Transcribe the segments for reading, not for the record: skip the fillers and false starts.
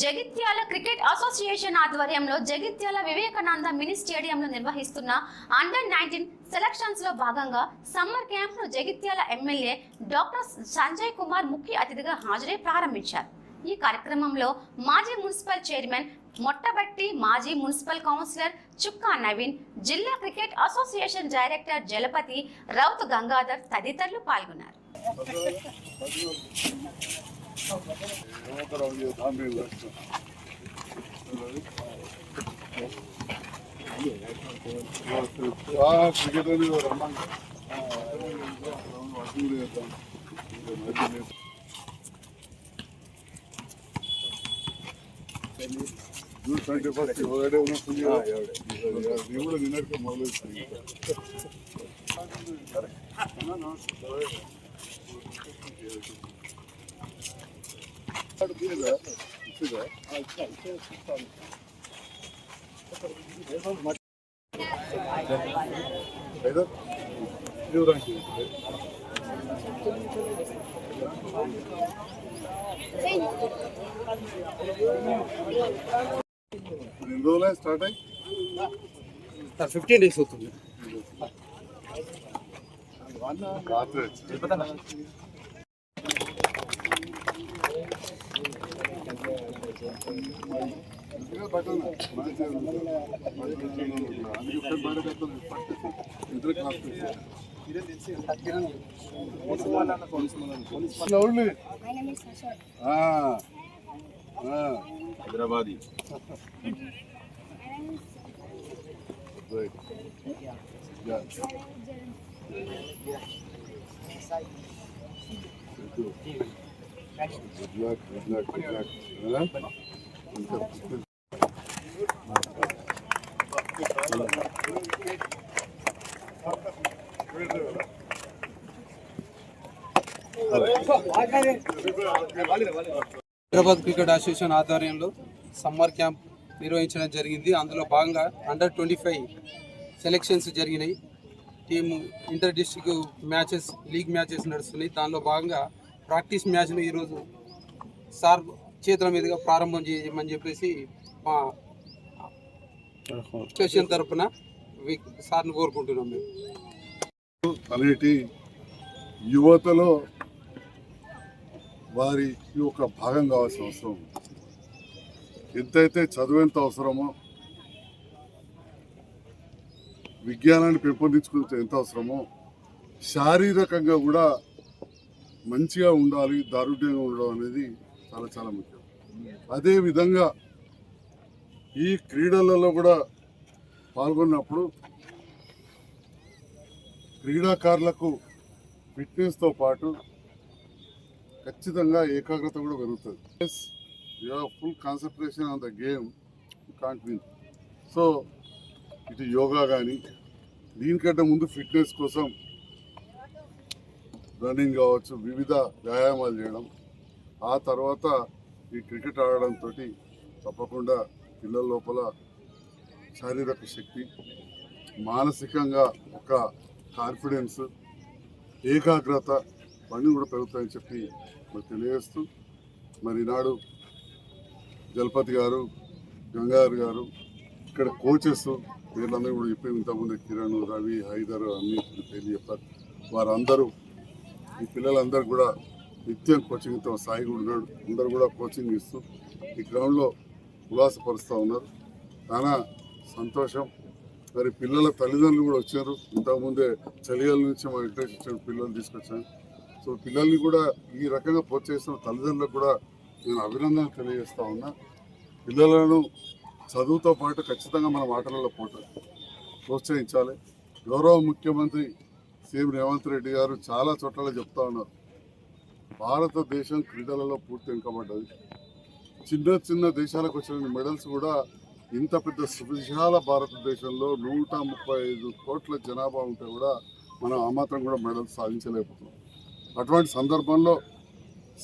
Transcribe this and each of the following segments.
Jagtial cricket association ఆధ్వర్యంలో Jagtial Vivekananda mini స్టేడియంలో నిర్వహిస్తున్న అండర్-19 సెలక్షన్స్ లో భాగంగా సమ్మర్ క్యాంప్ ను జగిత్యాల ఎమ్మెల్యే డాక్టర్ సంజయ్ కుమార్ ముఖ్య అతిథిగా హాజరై ప్రారంభించారు. ఈ కార్యక్రమంలో మాజీ మున్సిపల్ చైర్మన్ మొట్టబట్టి, మాజీ మున్సిపల్ కౌన్సిలర్ చుక్కా నవీన్, జిల్లా cricket association director Jalapathi, Raut Gangadhar తదితరులు పాల్గొన్నారు. June 21st, already on a full year. You would have been more start 15 days అవుతుంది. Hyderabadi. Right. Yeah. Good luck. Hyderabad cricket association ఆధ్వర్యంలో సమ్మర్ క్యాంప్ నిర్వహించడం జరిగింది. అందులో భాగంగా అండర్-25 సెలెక్షన్స్ జరిగినాయి. Team inter district matches, league matches నడుస్తున్నాయి. దానిలో భాగంగా ప్రాక్టీస్ మ్యాచ్ను ఈరోజు సార్ చేతుల మీదుగా ప్రారంభం చేయమని చెప్పేసి మా అసోసియేషన్ తరఫున సార్ని కోరుకుంటున్నాం. మేము అనేటి యువతలో వారి ఒక భాగం కావాల్సిన అవసరం. ఎంతైతే చదువు అవసరమో, విజ్ఞానాన్ని పెంపొందించుకుంటే ఎంత అవసరమో, శారీరకంగా కూడా మంచిగా ఉండాలి, దారుఢ్యంగా ఉండడం అనేది చాలా చాలా ముఖ్యం. అదేవిధంగా ఈ క్రీడలలో కూడా పాల్గొన్నప్పుడు క్రీడాకారులకు ఫిట్నెస్తో పాటు ఖచ్చితంగా ఏకాగ్రత కూడా పెరుగుతుంది. You have full concentration on the game, you can't win. So ఇటు యోగా కానీ, దీనికంటే ముందు ఫిట్నెస్ కోసం రన్నింగ్ కావచ్చు, వివిధ వ్యాయామాలు చేయడం, ఆ తర్వాత ఈ క్రికెట్ ఆడడంతో తప్పకుండా పిల్లల లోపల శారీరక శక్తి, మానసికంగా ఒక కాన్ఫిడెన్స్, ఏకాగ్రత అన్నీ కూడా పెరుగుతాయని చెప్పి మరి తెలియజేస్తూ, మరి ఈనాడు జలపతి గారు, గంగాధర్ గారు, ఇక్కడ కోచెస్ వీళ్ళందరూ కూడా చెప్పి ఇంతకుముందు కిరణ్, రవి, హైదర్ అన్ని పేర్లు చెప్పారు. వారందరూ ఈ పిల్లలందరూ కూడా నిత్యం కోచింగ్తో, సాయి ఉన్నాడు, అందరూ కూడా కోచింగ్ ఇస్తూ ఈ గ్రౌండ్లో ఉల్లాసపరుస్తూ ఉన్నారు. చాలా సంతోషం. మరి పిల్లల తల్లిదండ్రులు కూడా వచ్చారు. ఇంతకుముందే చలిగాల నుంచి మా ఇంట్రెస్ట్ ఇచ్చిన పిల్లలు తీసుకొచ్చాను. సో పిల్లల్ని కూడా ఈ రకంగా ప్రోత్సహిస్తున్న తల్లిదండ్రులకు కూడా నేను అభినందనలు తెలియజేస్తా ఉన్నా. పిల్లలను చదువుతో పాటు ఖచ్చితంగా మన మాటలలో ప్రోత్సహించాలి. గౌరవ ముఖ్యమంత్రి సీఎం రేవంత్ రెడ్డి గారు చాలా చోట్ల చెప్తా ఉన్నారు, భారతదేశం క్రీడలలో పూర్తి వెనుకబడ్డది. చిన్న చిన్న దేశాలకు వచ్చిన మెడల్స్ కూడా ఇంత పెద్ద సువిశాల భారతదేశంలో 135 కోట్ల జనాభా ఉంటే కూడా మనం ఆ మాత్రం కూడా మెడల్స్ సాధించలేకపోతున్నాం. అటువంటి సందర్భంలో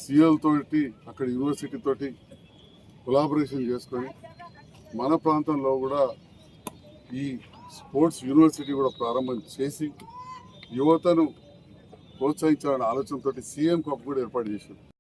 సిఎల్ తోటి, అక్కడ యూనివర్సిటీ తోటి కొలాబరేషన్ చేసుకొని మన ప్రాంతంలో కూడా ఈ స్పోర్ట్స్ యూనివర్సిటీ కూడా ప్రారంభం చేసి యువతను ప్రోత్సహించాలనే ఆలోచనతో సీఎం కప్ కూడా ఏర్పాటు చేశారు.